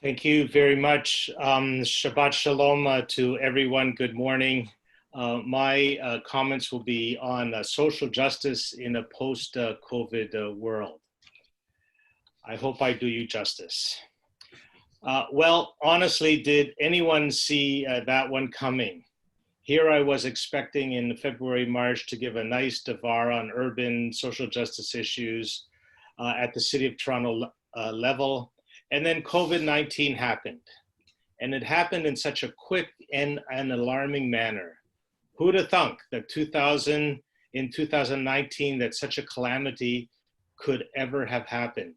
Thank you very much. Shabbat Shalom to everyone. Good morning. My comments will be on social justice in a post-COVID world. I hope I do you justice. Well, honestly, did anyone see that one coming? Here I was expecting in February, March to give a nice devar on urban social justice issues at the City of Toronto level. And then COVID-19 happened. And it happened in such a quick and an alarming manner. Who'd have thunk that in 2019 that such a calamity could ever have happened?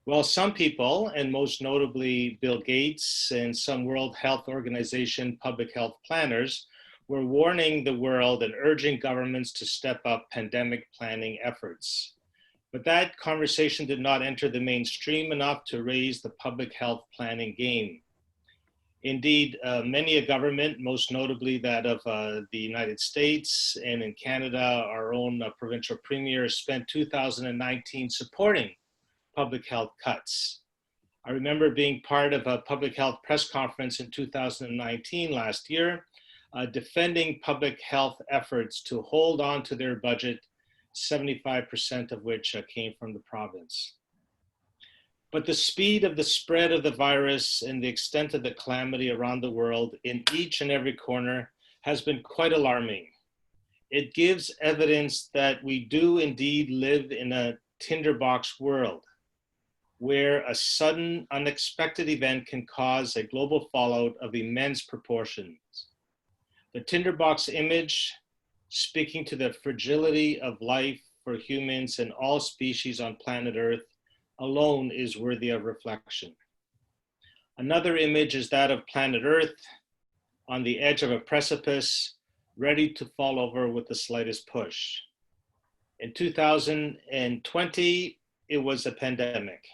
Well, some people, and most notably Bill Gates and some World Health Organization public health planners, were warning the world and urging governments to step up pandemic planning efforts. But that conversation did not enter the mainstream enough to raise the public health planning game. Indeed, many a government, most notably that of the United States and in Canada, our own provincial premier, spent 2019 supporting public health cuts. I remember being part of a public health press conference in 2019 last year, defending public health efforts to hold on to their budget, 75% of which came from the province. But the speed of the spread of the virus and the extent of the calamity around the world in each and every corner has been quite alarming. It gives evidence that we do indeed live in a tinderbox world, where a sudden, unexpected event can cause a global fallout of immense proportions. The tinderbox image, speaking to the fragility of life for humans and all species on planet Earth, alone is worthy of reflection. Another image is that of planet Earth on the edge of a precipice, ready to fall over with the slightest push. In 2020, it was a pandemic.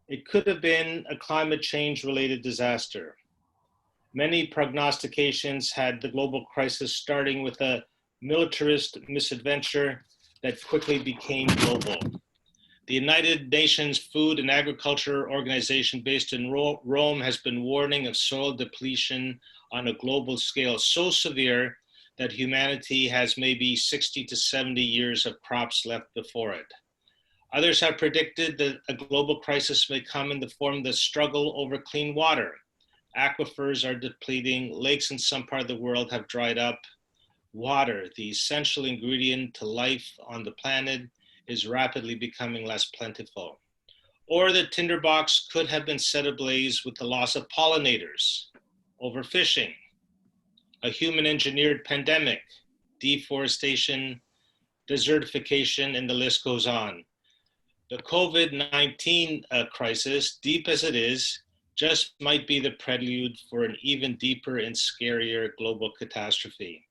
It could have been a climate change related disaster. Many prognostications had the global crisis starting with a militarist misadventure that quickly became global. The United Nations Food and Agriculture Organization based in Rome has been warning of soil depletion on a global scale so severe that humanity has maybe 60 to 70 years of crops left before it. Others have predicted that a global crisis may come in the form of the struggle over clean water. Aquifers are depleting, lakes in some part of the world have dried up. Water, the essential ingredient to life on the planet, is rapidly becoming less plentiful. Or the tinderbox could have been set ablaze with the loss of pollinators, overfishing, a human-engineered pandemic, deforestation, desertification, and the list goes on. The COVID-19 crisis, deep as it is, just might be the prelude for an even deeper and scarier global catastrophe.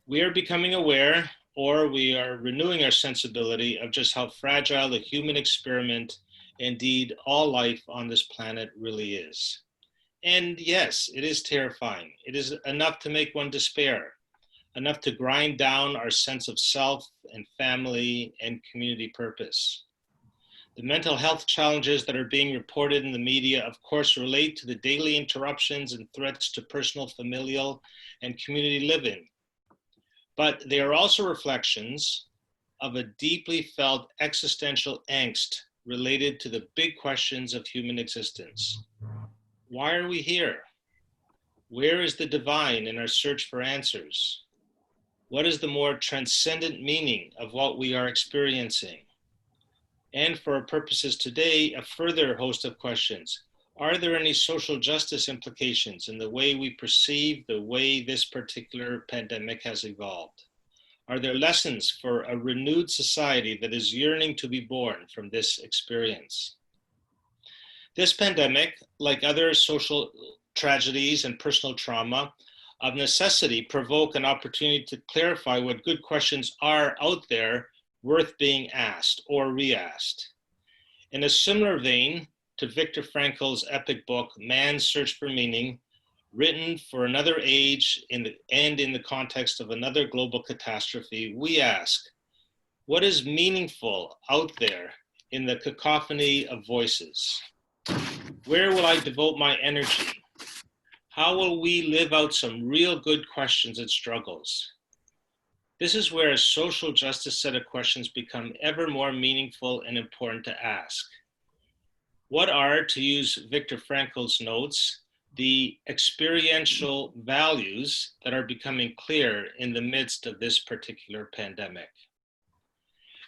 We are becoming aware, or we are renewing our sensibility of just how fragile the human experiment, indeed all life on this planet really is. And yes, it is terrifying. It is enough to make one despair, enough to grind down our sense of self and family and community purpose. The mental health challenges that are being reported in the media, of course, relate to the daily interruptions and threats to personal, familial, and community living. But they are also reflections of a deeply felt existential angst related to the big questions of human existence. Why are we here? Where is the divine in our search for answers? What is the more transcendent meaning of what we are experiencing? And for our purposes today, a further host of questions. Are there any social justice implications in the way we perceive the way this particular pandemic has evolved? Are there lessons for a renewed society that is yearning to be born from this experience? This pandemic, like other social tragedies and personal trauma, of necessity provoke an opportunity to clarify what good questions are out there worth being asked or re-asked. In a similar vein to Viktor Frankl's epic book, Man's Search for Meaning, written for another age and in the context of another global catastrophe, we ask, what is meaningful out there in the cacophony of voices? Where will I devote my energy? How will we live out some real good questions and struggles? This is where a social justice set of questions become ever more meaningful and important to ask. What are, to use Viktor Frankl's notes, the experiential values that are becoming clear in the midst of this particular pandemic?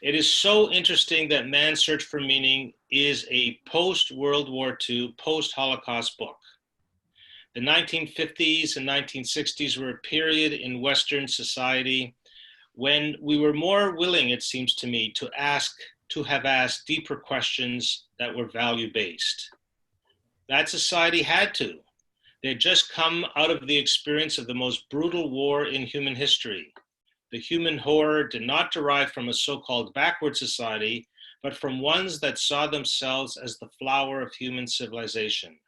It is so interesting that Man's Search for Meaning is a post-World War II, post-Holocaust book. The 1950s and 1960s were a period in Western society when we were more willing, it seems to me, to have asked deeper questions that were value-based. That society had to. They had just come out of the experience of the most brutal war in human history. The human horror did not derive from a so-called backward society, but from ones that saw themselves as the flower of human civilization.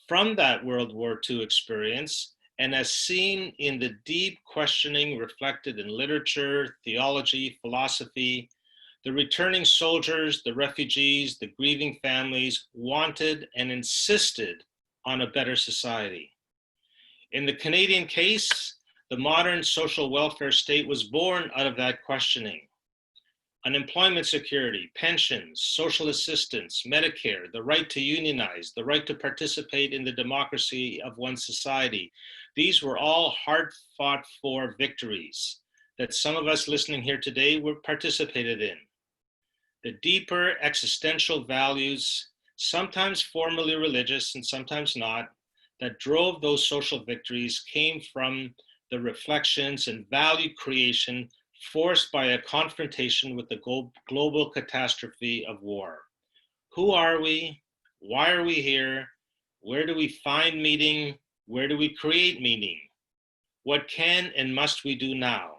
From that World War II experience, and as seen in the deep questioning reflected in literature, theology, philosophy, the returning soldiers, the refugees, the grieving families wanted and insisted on a better society. In the Canadian case, the modern social welfare state was born out of that questioning. Unemployment security, pensions, social assistance, Medicare, the right to unionize, the right to participate in the democracy of one society. These were all hard fought for victories that some of us listening here today were participated in. The deeper existential values, sometimes formally religious and sometimes not, that drove those social victories came from the reflections and value creation forced by a confrontation with the global catastrophe of war. Who are we? Why are we here? Where do we find meaning? Where do we create meaning? What can and must we do now?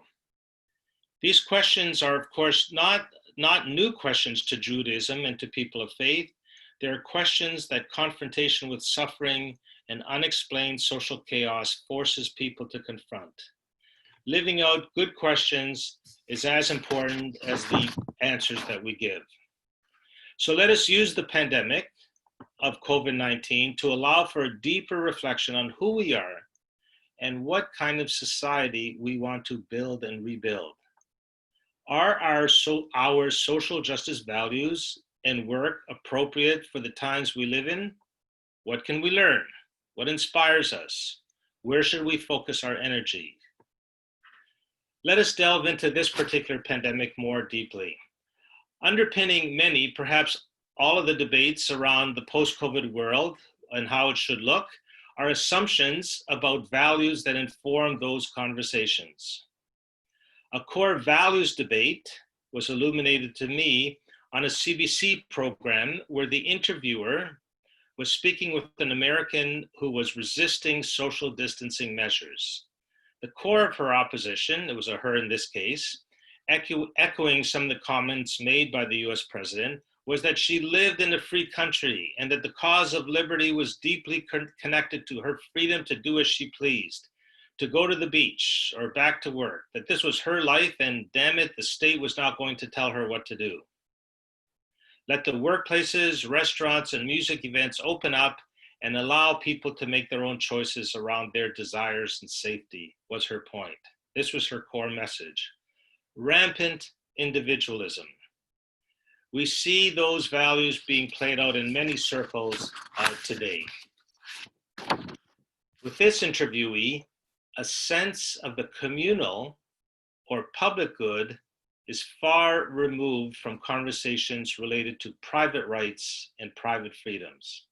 These questions are, of course, not new questions to Judaism and to people of faith. They are questions that confrontation with suffering and unexplained social chaos forces people to confront. Living out good questions is as important as the answers that we give. So let us use the pandemic of COVID-19 to allow for a deeper reflection on who we are and what kind of society we want to build and rebuild. Are our social justice values and work appropriate for the times we live in? What can we learn? What inspires us? Where should we focus our energy? Let us delve into this particular pandemic more deeply. Underpinning many, perhaps all of the debates around the post-COVID world and how it should look are assumptions about values that inform those conversations. A core values debate was illuminated to me on a CBC program where the interviewer was speaking with an American who was resisting social distancing measures. The core of her opposition, it was a her in this case, echoing some of the comments made by the US president, was that she lived in a free country and that the cause of liberty was deeply connected to her freedom to do as she pleased, to go to the beach or back to work, that this was her life and damn it, the state was not going to tell her what to do. Let the workplaces, restaurants, and music events open up and allow people to make their own choices around their desires and safety, was her point. This was her core message. Rampant individualism. We see those values being played out in many circles today. With this interviewee, a sense of the communal or public good is far removed from conversations related to private rights and private freedoms.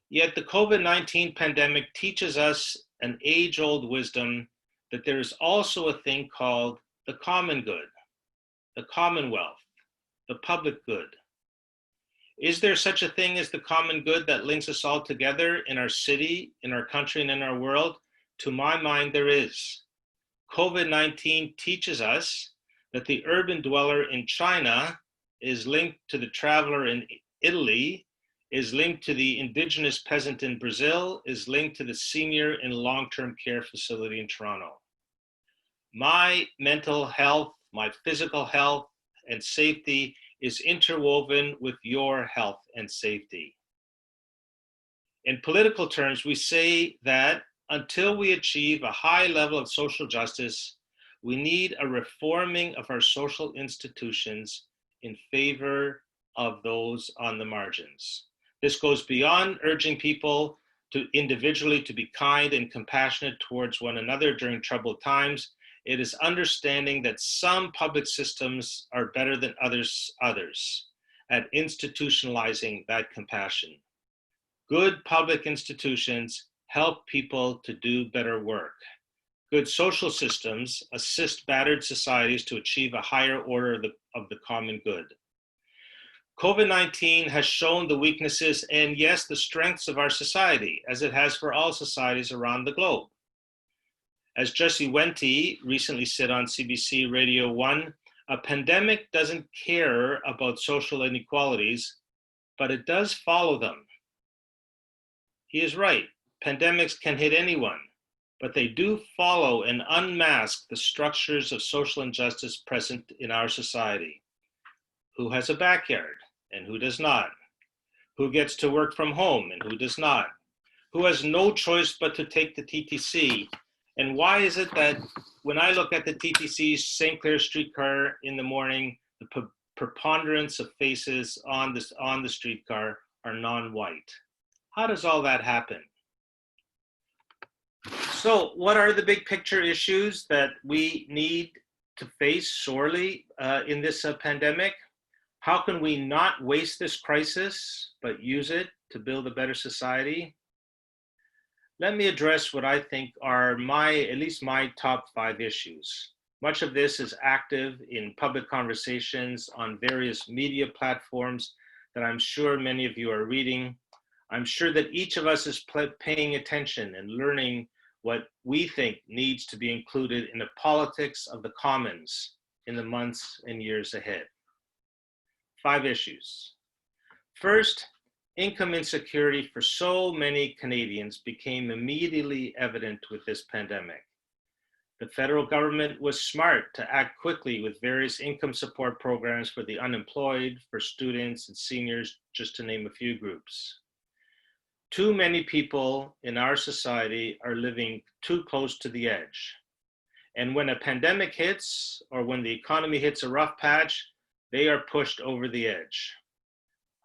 Yet the COVID-19 pandemic teaches us an age-old wisdom that there is also a thing called the common good, the commonwealth, the public good. Is there such a thing as the common good that links us all together in our city, in our country, and in our world? To my mind, there is. COVID-19 teaches us that the urban dweller in China is linked to the traveler in Italy, is linked to the indigenous peasant in Brazil, is linked to the senior in a long-term care facility in Toronto. My mental health, my physical health and safety is interwoven with your health and safety. In political terms, we say that until we achieve a high level of social justice, we need a reforming of our social institutions in favor of those on the margins. This goes beyond urging people to individually to be kind and compassionate towards one another during troubled times. It is understanding that some public systems are better than others at institutionalizing that compassion. Good public institutions help people to do better work. Good social systems assist battered societies to achieve a higher order of the common good. COVID-19 has shown the weaknesses and, yes, the strengths of our society, as it has for all societies around the globe. As Jesse Wente recently said on CBC Radio 1, a pandemic doesn't care about social inequalities, but it does follow them. He is right. Pandemics can hit anyone, but they do follow and unmask the structures of social injustice present in our society. Who has a backyard and who does not? Who gets to work from home and who does not? Who has no choice but to take the TTC? And why is it that when I look at the TTC St. Clair streetcar in the morning, the preponderance of faces on the streetcar are non-white? How does all that happen? So what are the big picture issues that we need to face sorely in this pandemic? How can we not waste this crisis, but use it to build a better society? Let me address what I think are at least my top 5 issues. Much of this is active in public conversations on various media platforms that I'm sure many of you are reading. I'm sure that each of us is paying attention and learning what we think needs to be included in the politics of the commons in the months and years ahead. 5 issues. First, income insecurity for so many Canadians became immediately evident with this pandemic. The federal government was smart to act quickly with various income support programs for the unemployed, for students and seniors, just to name a few groups. Too many people in our society are living too close to the edge. And when a pandemic hits, or when the economy hits a rough patch, they are pushed over the edge.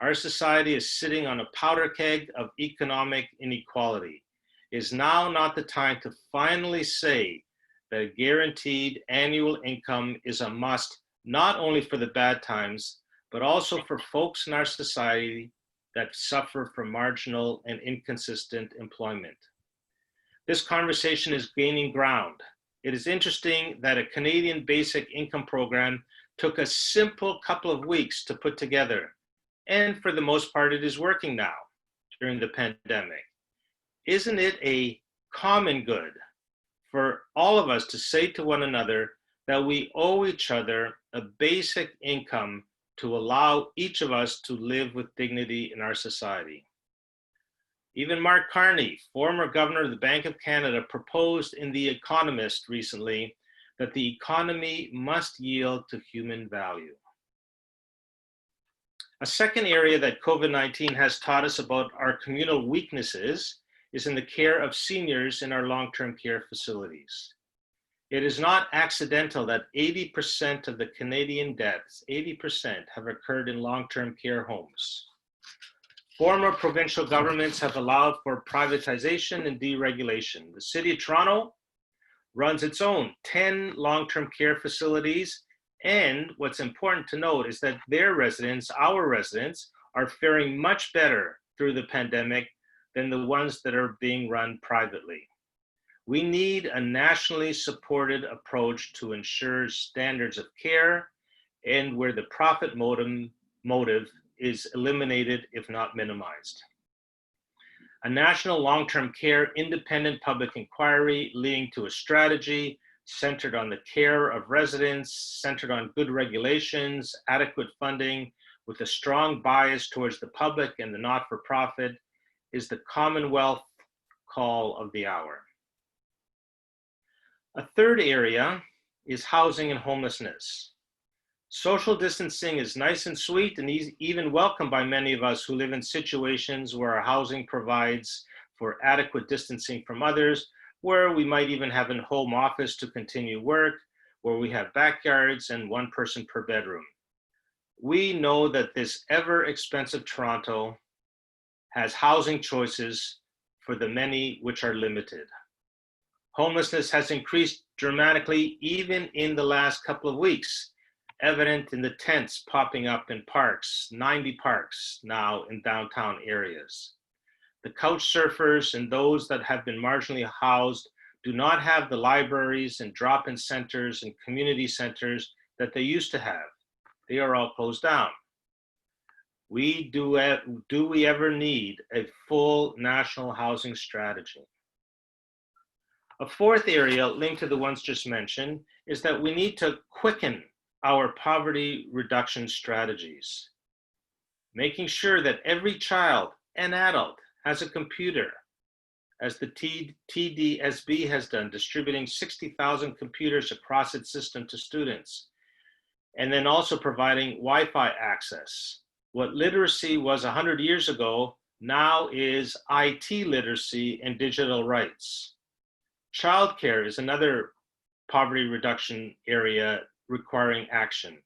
Our society is sitting on a powder keg of economic inequality. Is now not the time to finally say that a guaranteed annual income is a must, not only for the bad times, but also for folks in our society that suffer from marginal and inconsistent employment. This conversation is gaining ground. It is interesting that a Canadian basic income program took a simple couple of weeks to put together, and for the most part, it is working now during the pandemic. Isn't it a common good for all of us to say to one another that we owe each other a basic income to allow each of us to live with dignity in our society? Even Mark Carney, former governor of the Bank of Canada, proposed in The Economist recently that the economy must yield to human value. A second area that COVID-19 has taught us about our communal weaknesses is in the care of seniors in our long-term care facilities. It is not accidental that 80% of the Canadian deaths, 80%, have occurred in long-term care homes. Former provincial governments have allowed for privatization and deregulation. The City of Toronto runs its own 10 long-term care facilities, and what's important to note is that their residents, our residents, are faring much better through the pandemic than the ones that are being run privately. We need a nationally supported approach to ensure standards of care and where the profit motive is eliminated, if not minimized. A national long-term care independent public inquiry leading to a strategy centered on the care of residents, centered on good regulations, adequate funding, with a strong bias towards the public and the not-for-profit is the Commonwealth call of the hour. A third area is housing and homelessness. Social distancing is nice and sweet and even welcome by many of us who live in situations where our housing provides for adequate distancing from others, where we might even have a home office to continue work, where we have backyards and one person per bedroom. We know that this ever expensive Toronto has housing choices for the many which are limited. Homelessness has increased dramatically even in the last couple of weeks, evident in the tents popping up in parks, 90 parks now in downtown areas. The couch surfers and those that have been marginally housed do not have the libraries and drop-in centers and community centers that they used to have. They are all closed down. Do we ever need a full national housing strategy? A fourth area linked to the ones just mentioned is that we need to quicken our poverty reduction strategies, making sure that every child and adult has a computer, as the TDSB has done, distributing 60,000 computers across its system to students, and then also providing Wi-Fi access. What literacy was 100 years ago now is IT literacy and digital rights. Childcare is another poverty reduction area requiring action.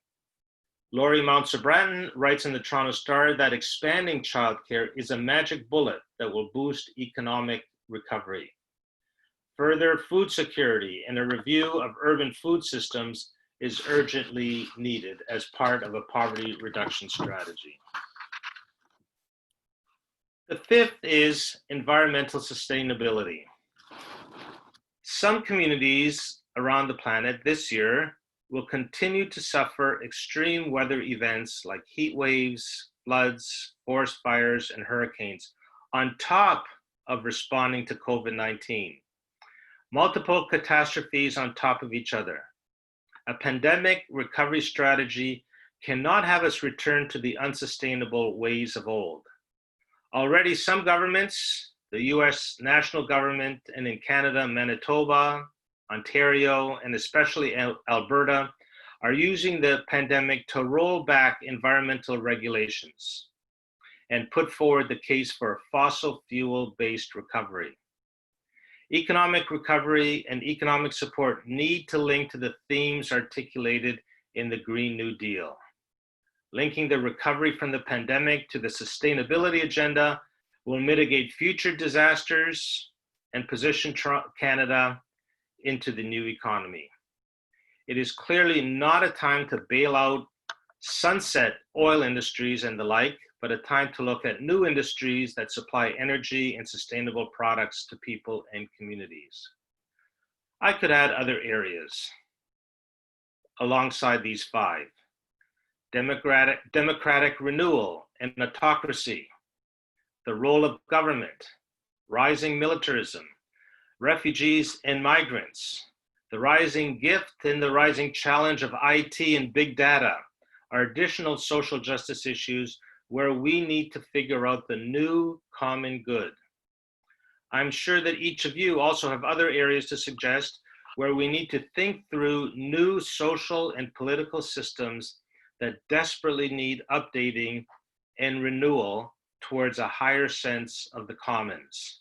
Laurie Mount-Sobranton writes in the Toronto Star that expanding childcare is a magic bullet that will boost economic recovery. Further, food security and a review of urban food systems is urgently needed as part of a poverty reduction strategy. The fifth is environmental sustainability. Some communities around the planet this year will continue to suffer extreme weather events like heat waves, floods, forest fires, and hurricanes, on top of responding to COVID-19. Multiple catastrophes on top of each other. A pandemic recovery strategy cannot have us return to the unsustainable ways of old. Already some governments, the US national government, and in Canada, Manitoba, Ontario, and especially Alberta, are using the pandemic to roll back environmental regulations and put forward the case for a fossil fuel-based recovery. Economic recovery and economic support need to link to the themes articulated in the Green New Deal. Linking the recovery from the pandemic to the sustainability agenda will mitigate future disasters and position Canada into the new economy. It is clearly not a time to bail out sunset oil industries and the like, but a time to look at new industries that supply energy and sustainable products to people and communities. I could add other areas alongside these five. Democratic renewal and autocracy, the role of government, rising militarism, refugees and migrants, the rising gift and the rising challenge of IT and big data are additional social justice issues where we need to figure out the new common good. I'm sure that each of you also have other areas to suggest where we need to think through new social and political systems that desperately need updating and renewal towards a higher sense of the commons.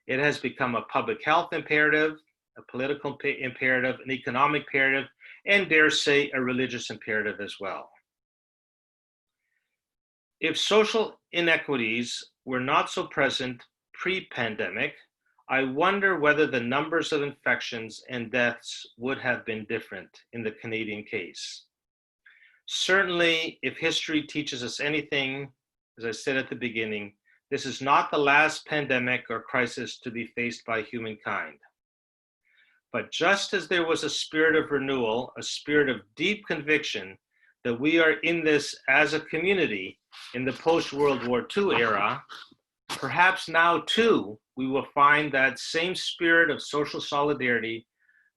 It has become a public health imperative, a political imperative, an economic imperative, and dare say a religious imperative as well. If social inequities were not so present pre-pandemic, I wonder whether the numbers of infections and deaths would have been different in the Canadian case. Certainly, if history teaches us anything, as I said at the beginning, this is not the last pandemic or crisis to be faced by humankind. But just as there was a spirit of renewal, a spirit of deep conviction that we are in this as a community in the post-World War II era, perhaps now too, we will find that same spirit of social solidarity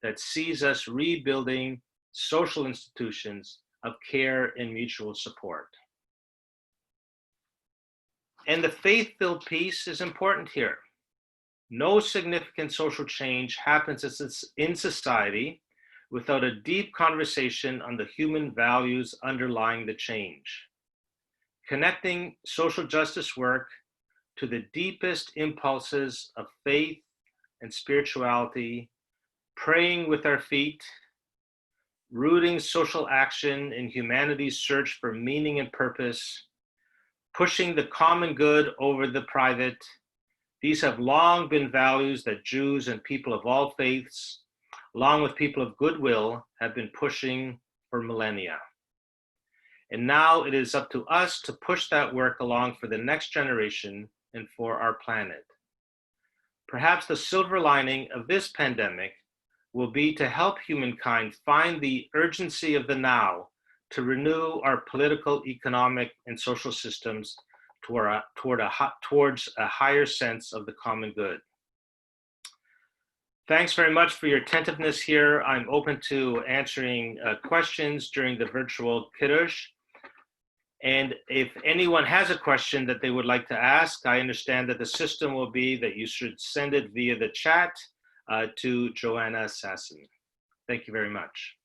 that sees us rebuilding social institutions of care and mutual support. And the faith-filled piece is important here. No significant social change happens in society without a deep conversation on the human values underlying the change. Connecting social justice work to the deepest impulses of faith and spirituality, praying with our feet, rooting social action in humanity's search for meaning and purpose, pushing the common good over the private. These have long been values that Jews and people of all faiths, along with people of goodwill, have been pushing for millennia. And now it is up to us to push that work along for the next generation and for our planet. Perhaps the silver lining of this pandemic will be to help humankind find the urgency of the now to renew our political, economic, and social systems towards a higher sense of the common good. Thanks very much for your attentiveness here. I'm open to answering questions during the virtual Kiddush. And if anyone has a question that they would like to ask, I understand that the system will be that you should send it via the chat to Joanna Sasson. Thank you very much.